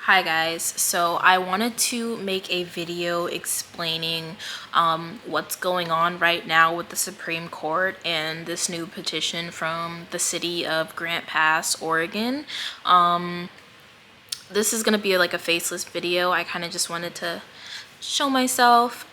Hi guys, so I wanted to make a video explaining what's going on right now with the Supreme Court and this new petition from the city of Grant Pass, Oregon. This is going to be like a faceless video. I kind of just wanted to show myself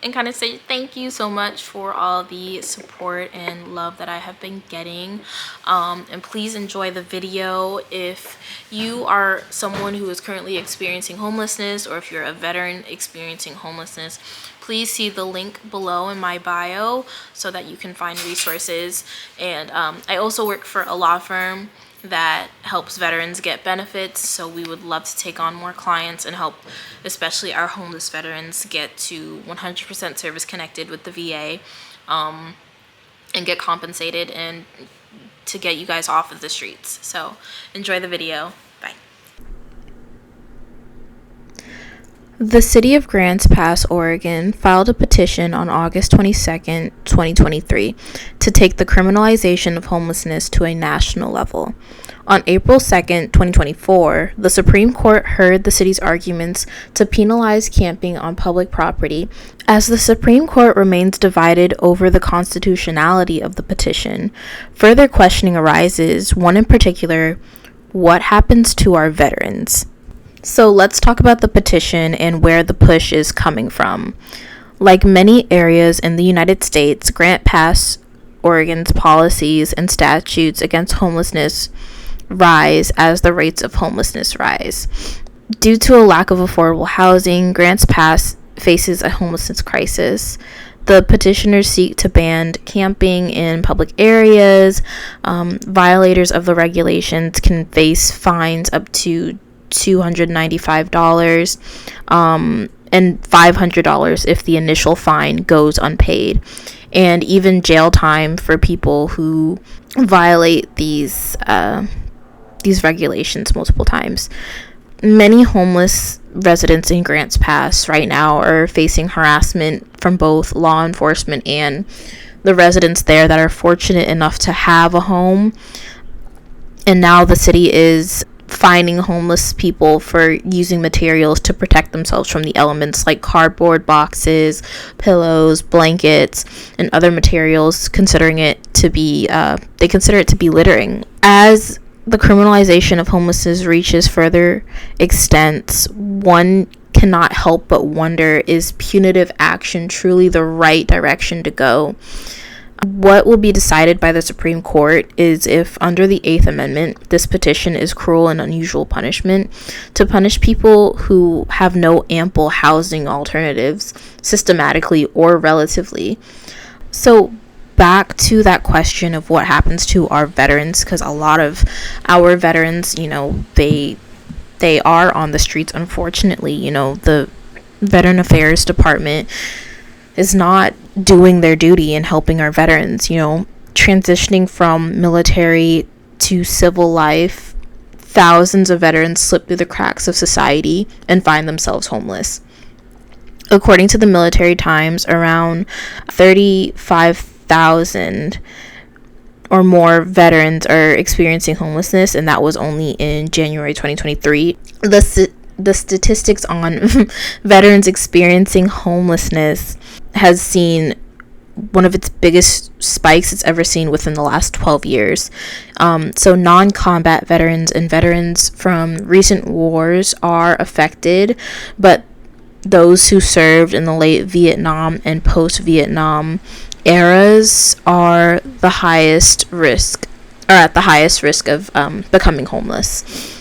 and kind of say thank you so much for all the support and love that I have been getting. And please enjoy the video. If you are someone who is currently experiencing homelessness, or if you're a veteran experiencing homelessness, please see the link below in my bio so that you can find resources. And I also work for a law firm that helps veterans get benefits, so we would love to take on more clients and help especially our homeless veterans get to 100% service connected with the VA and get compensated and to get you guys off of the streets. So enjoy the video. Bye. The city of Grants Pass, Oregon, filed a petition on August 22nd, 2023, to take the criminalization of homelessness to a national level. On April 2nd, 2024, the Supreme Court heard the city's arguments to penalize camping on public property, as the Supreme Court remains divided over the constitutionality of the petition. Further questioning arises, one in particular: what happens to our veterans? So let's talk about the petition and where the push is coming from. Like many areas in the United States, Grant Pass, Oregon's policies and statutes against homelessness rise as the rates of homelessness rise. Due to a lack of affordable housing, Grants Pass faces a homelessness crisis. The petitioners seek to ban camping in public areas. Violators of the regulations can face fines up to $295 and $500 if the initial fine goes unpaid, and even jail time for people who violate these regulations multiple times. Many homeless residents in Grants Pass right now are facing harassment from both law enforcement and the residents there that are fortunate enough to have a home. And now the city is fining homeless people for using materials to protect themselves from the elements, like cardboard boxes, pillows, blankets, and other materials, they consider it to be littering. As the criminalization of homelessness reaches further extents, one cannot help but wonder, is punitive action truly the right direction to go? What will be decided by the Supreme Court is if, under the 8th Amendment, this petition is cruel and unusual punishment to punish people who have no ample housing alternatives, systematically or relatively. So back to that question of what happens to our veterans, because a lot of our veterans, they are on the streets, unfortunately. The Veteran Affairs Department is not doing their duty in helping our veterans. Transitioning from military to civil life, thousands of veterans slip through the cracks of society and find themselves homeless. According to the Military Times, around 35,000 or more veterans are experiencing homelessness, and that was only in January 2023. The statistics on veterans experiencing homelessness has seen one of its biggest spikes it's ever seen within the last 12 years. So non-combat veterans and veterans from recent wars are affected, but those who served in the late Vietnam and post-Vietnam eras are at the highest risk of becoming homeless.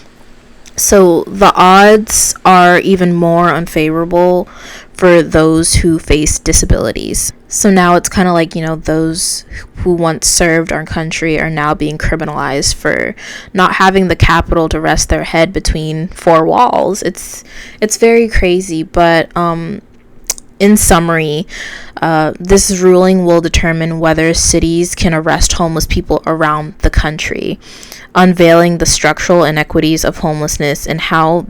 So the odds are even more unfavorable for those who face disabilities. So now it's kind of like, those who once served our country are now being criminalized for not having the capital to rest their head between four walls. It's very crazy, but in summary, this ruling will determine whether cities can arrest homeless people around the country, unveiling the structural inequities of homelessness and how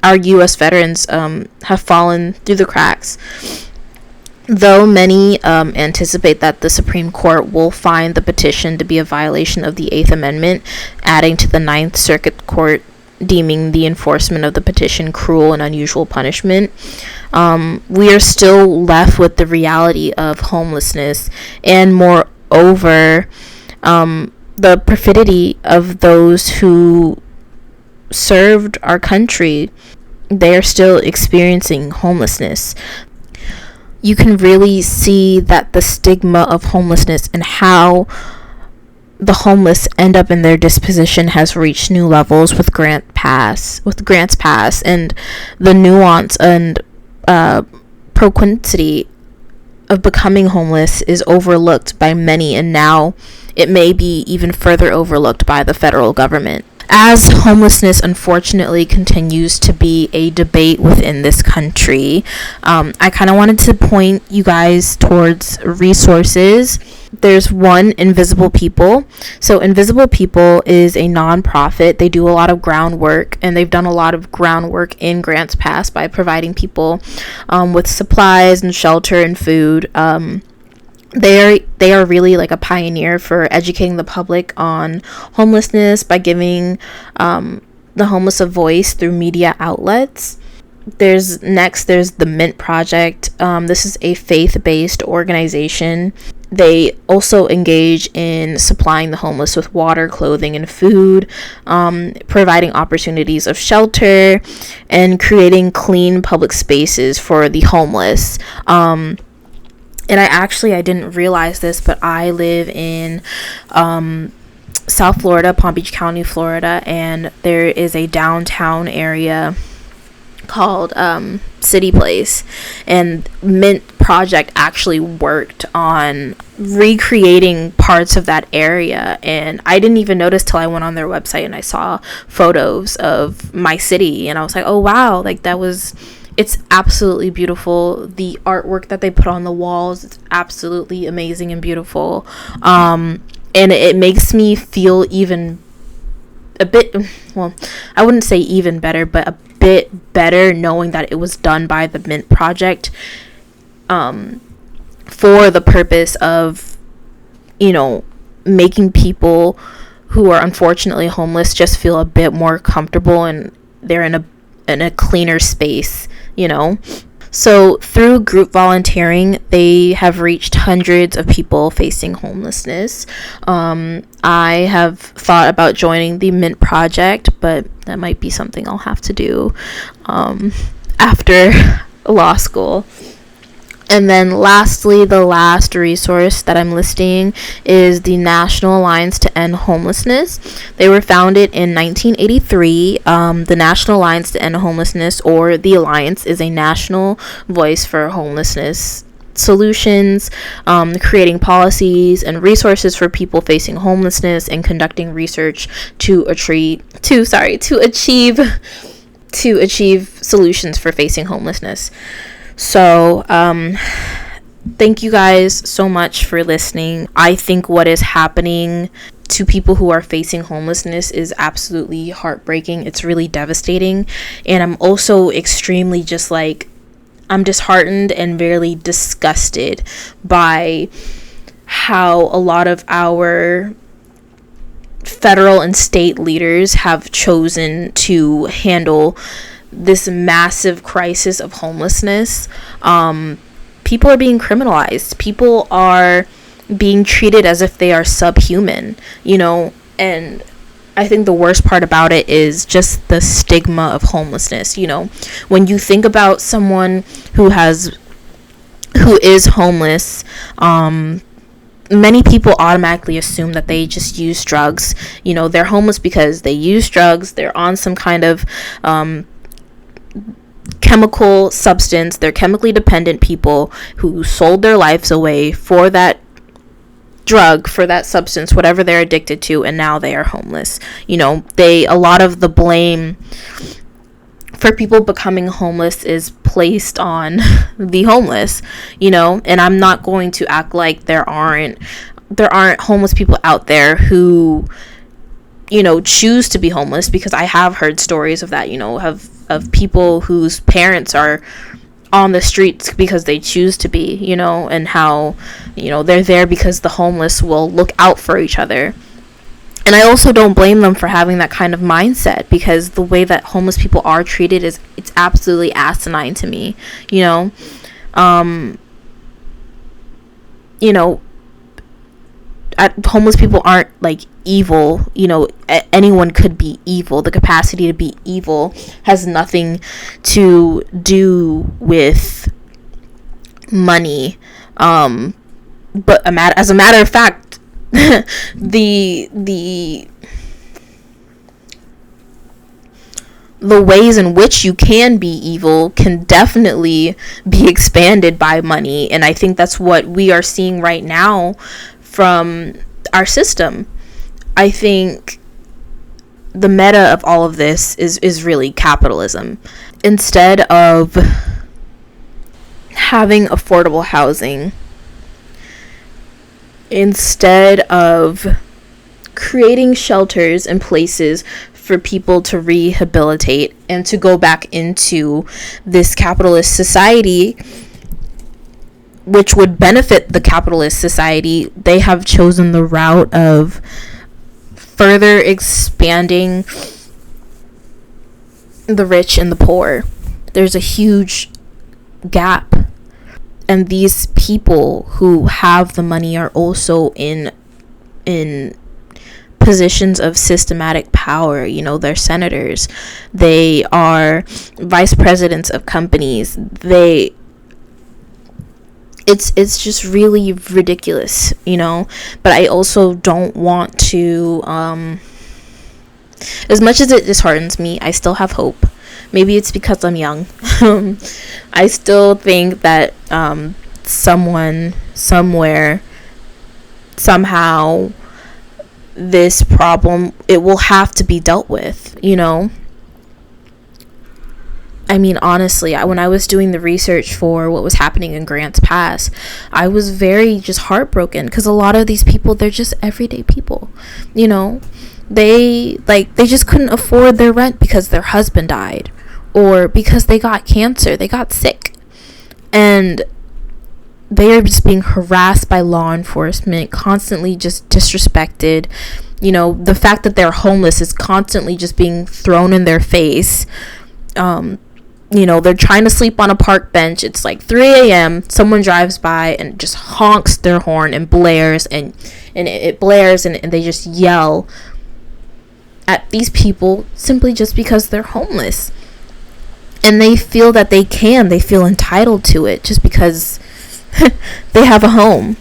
our U.S. veterans have fallen through the cracks. Though many anticipate that the Supreme Court will find the petition to be a violation of the 8th Amendment, adding to the Ninth Circuit Court deeming the enforcement of the petition cruel and unusual punishment, we are still left with the reality of homelessness, and moreover, the perfidy of those who served our country. They are still experiencing homelessness. You can really see that the stigma of homelessness and how the homeless end up in their disposition has reached new levels with grants pass, and the nuance and propensity of becoming homeless is overlooked by many, and now it may be even further overlooked by the federal government. As homelessness unfortunately continues to be a debate within this country, I kind of wanted to point you guys towards resources. There's one, Invisible People. So Invisible People is a nonprofit. They do a lot of groundwork, and they've done a lot of groundwork in Grants Pass by providing people with supplies and shelter and food. They are really like a pioneer for educating the public on homelessness by giving the homeless a voice through media outlets. There's the Mint Project. This is a faith-based organization. They also engage in supplying the homeless with water, clothing, and food, providing opportunities of shelter, and creating clean public spaces for the homeless. And I didn't realize this, but I live in South Florida, Palm Beach County, Florida, and there is a downtown area called City Place, and Mint Project actually worked on recreating parts of that area, and I didn't even notice till I went on their website and I saw photos of my city, and I was like, oh wow, like it's absolutely beautiful. The artwork that they put on the walls is absolutely amazing and beautiful. And it makes me feel even a bit, well, I wouldn't say even better, but a bit better knowing that it was done by the Mint Project for the purpose of, making people who are unfortunately homeless just feel a bit more comfortable, and they're in a cleaner space, So through group volunteering, they have reached hundreds of people facing homelessness. I have thought about joining the Mint Project, but that might be something I'll have to do after law school. And then lastly, the last resource that I'm listing is the National Alliance to End Homelessness. They were founded in 1983. The National Alliance to End Homelessness, or the Alliance, is a national voice for homelessness solutions, creating policies and resources for people facing homelessness, and conducting research to achieve solutions for facing homelessness. So, thank you guys so much for listening. I think what is happening to people who are facing homelessness is absolutely heartbreaking. It's really devastating. And I'm also extremely I'm disheartened and very disgusted by how a lot of our federal and state leaders have chosen to handle this massive crisis of homelessness. People are being criminalized. People are being treated as if they are subhuman, and I think the worst part about it is just the stigma of homelessness. When you think about someone who is homeless, many people automatically assume that they just use drugs. They're homeless because they use drugs. They're on some kind of chemical substance. They're chemically dependent people who sold their lives away for that drug, for that substance, whatever they're addicted to, and now they are homeless. A lot of the blame for people becoming homeless is placed on the homeless, and I'm not going to act like there aren't homeless people out there who choose to be homeless, because I have heard stories of that, of people whose parents are on the streets because they choose to be, and how, they're there because the homeless will look out for each other. And I also don't blame them for having that kind of mindset, because the way that homeless people are treated is, it's absolutely asinine to me, you know. You know, homeless people aren't like evil, you know. Anyone could be evil. The capacity to be evil has nothing to do with money. But as a matter of fact, the ways in which you can be evil can definitely be expanded by money. And I think that's what we are seeing right now from our system. I think the meta of all of this is really capitalism. Instead of having affordable housing, instead of creating shelters and places for people to rehabilitate and to go back into this capitalist society, which would benefit the capitalist society, they have chosen the route of further expanding the rich and the poor. There's a huge gap. And these people who have the money are also in positions of systematic power. You know, they're senators, they are vice presidents of companies. It's just really ridiculous, you know. But I also don't want to, as much as it disheartens me, I still have hope. Maybe it's because I'm young. I still think that someone, somewhere, somehow, this problem, it will have to be dealt with, you know. I mean, honestly, when I was doing the research for what was happening in Grants Pass, I was very just heartbroken, because a lot of these people, they're just everyday people, you know. They just couldn't afford their rent because their husband died, or because they got cancer, they got sick, and they are just being harassed by law enforcement, constantly just disrespected. You know, the fact that they're homeless is constantly just being thrown in their face. You know, they're trying to sleep on a park bench. It's like 3 a.m. Someone drives by and just honks their horn and blares, and it blares, and they just yell at these people simply just because they're homeless. And they feel that they feel entitled to it just because they have a home.